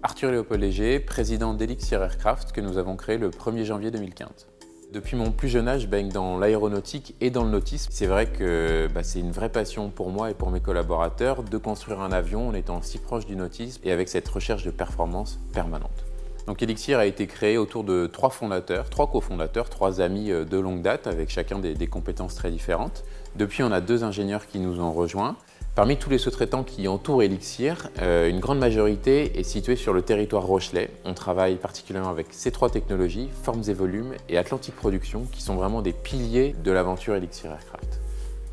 Arthur Léopold Léger, président d'Elixir Aircraft que nous avons créé le 1er janvier 2015. Depuis mon plus jeune âge, je baigne dans l'aéronautique et dans le nautisme. C'est vrai que c'est une vraie passion pour moi et pour mes collaborateurs de construire un avion en étant si proche du nautisme et avec cette recherche de performance permanente. Donc Elixir a été créé autour de trois cofondateurs, trois amis de longue date avec chacun des compétences très différentes. Depuis, on a 2 ingénieurs qui nous ont rejoints. Parmi tous les sous-traitants qui entourent Elixir, une grande majorité est située sur le territoire rochelais. On travaille particulièrement avec ces 3 technologies, Formes et Volumes et Atlantic Production, qui sont vraiment des piliers de l'aventure Elixir Aircraft.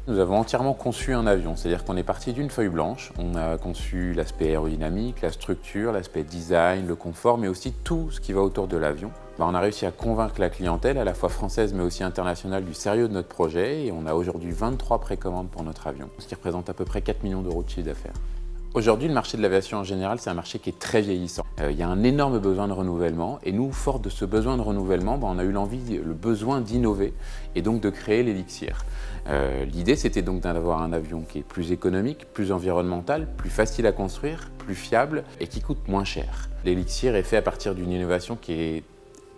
Nous avons entièrement conçu un avion, c'est-à-dire qu'on est parti d'une feuille blanche. On a conçu l'aspect aérodynamique, la structure, l'aspect design, le confort, mais aussi tout ce qui va autour de l'avion. On a réussi à convaincre la clientèle, à la fois française mais aussi internationale, du sérieux de notre projet et on a aujourd'hui 23 précommandes pour notre avion, ce qui représente à peu près 4 millions d'euros de chiffre d'affaires. Aujourd'hui, le marché de l'aviation en général, c'est un marché qui est très vieillissant. Il y a un énorme besoin de renouvellement et nous, fort de ce besoin de renouvellement, on a eu le besoin d'innover et donc de créer l'Elixir. L'idée, c'était donc d'avoir un avion qui est plus économique, plus environnemental, plus facile à construire, plus fiable et qui coûte moins cher. L'Elixir est fait à partir d'une innovation qui est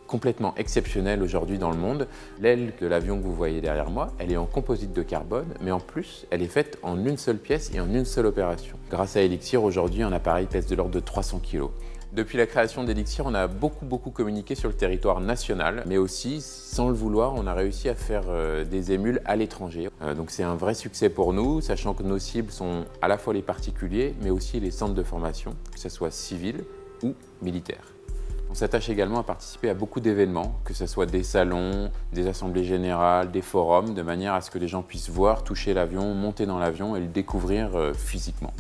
complètement exceptionnelle aujourd'hui dans le monde. L'aile de l'avion que vous voyez derrière moi, elle est en composite de carbone, mais en plus, elle est faite en une seule pièce et en une seule opération. Grâce à Elixir, aujourd'hui, un appareil pèse de l'ordre de 300 kg. Depuis la création d'Elixir, on a beaucoup communiqué sur le territoire national, mais aussi, sans le vouloir, on a réussi à faire des émules à l'étranger. Donc c'est un vrai succès pour nous, sachant que nos cibles sont à la fois les particuliers, mais aussi les centres de formation, que ce soit civils ou militaires. On s'attache également à participer à beaucoup d'événements, que ce soit des salons, des assemblées générales, des forums, de manière à ce que les gens puissent voir, toucher l'avion, monter dans l'avion et le découvrir physiquement.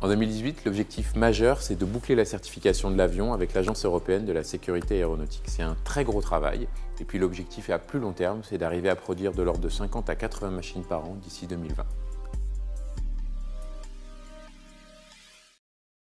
En 2018, l'objectif majeur, c'est de boucler la certification de l'avion avec l'Agence européenne de la sécurité aéronautique. C'est un très gros travail. Et puis l'objectif à plus long terme, c'est d'arriver à produire de l'ordre de 50 à 80 machines par an d'ici 2020.